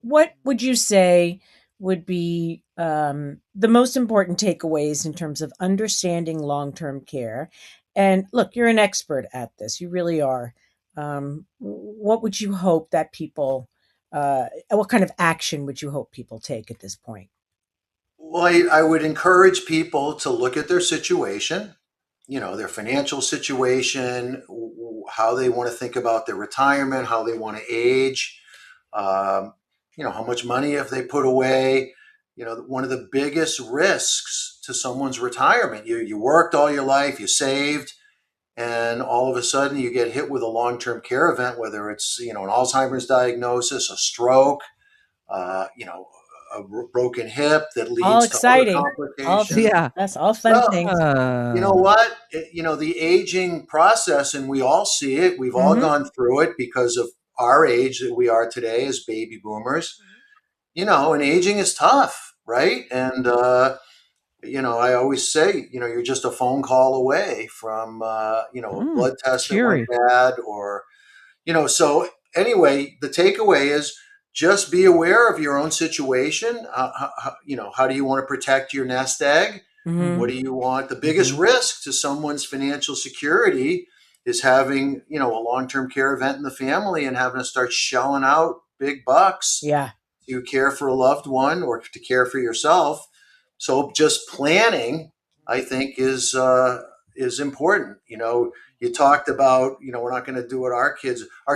what would you say would be the most important takeaways in terms of understanding long-term care? And look, you're an expert at this. You really are. What would you hope that people, what kind of action would you hope people take at this point? Well, I would encourage people to look at their situation, their financial situation, how they want to think about their retirement, how they want to age, um, how much money have they put away. One of the biggest risks to someone's retirement, you worked all your life, you saved, and all of a sudden you get hit with a long-term care event, whether it's, an Alzheimer's diagnosis, a stroke, a broken hip that All leads to other exciting. All complications. Yeah. that's all fun Well, things. you know what? The aging process, and we all see it. We've all Hmm. gone through it because of our age that we are today as baby boomers. And aging is tough, right? And I always say, you're just a phone call away from, a blood test that went Cheery. bad, or, so anyway, the takeaway is just be aware of your own situation. How do you want to protect your nest egg? Hmm. What do you want? The biggest Mhm. risk to someone's financial security is having, a long-term care event in the family and having to start shelling out big bucks Yeah. to care for a loved one or to care for yourself. So just planning, I think, is important. You talked about, we're not going to do it. Our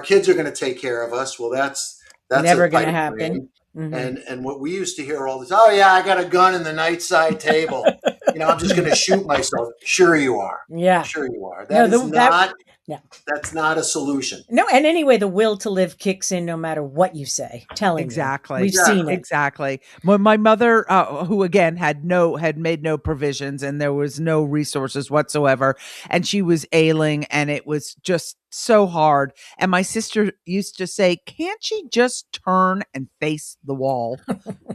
kids are going to take care of us. Well, that's a Never going to pipe happen. dream. Hmm. And what we used to hear all the time, oh yeah, I got a gun in the nightside table. I'm just going to shoot myself. Sure you are. Yeah. Sure you are. No, That is not no. that's not a solution. No, and anyway, the will to live kicks in no matter what you say. Telling you, Exactly. we've seen Exactly. it. Exactly. When my mother, who again had made no provisions and there was no resources whatsoever, and she was ailing, and it was just so hard. And my sister used to say, "Can't she just turn and face the wall?"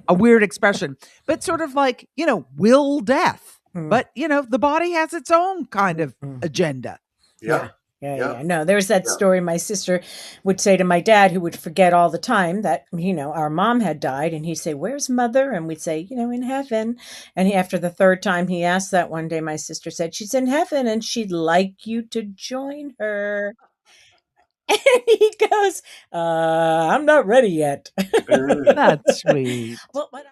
A weird expression, but sort of like, will death. Mm, But the body has its own kind of mm. agenda. Yeah. Yep. Yeah, yeah, yeah. Yep. No, there's that Yep. story my sister would say to my dad, who would forget all the time that, our mom had died. And he'd say, "Where's mother?" And we'd say, "In heaven." And after the third time he asked that one day, my sister said, "She's in heaven and she'd like you to join her." And he goes, I'm not ready yet. Uh, That's sweet. Well, but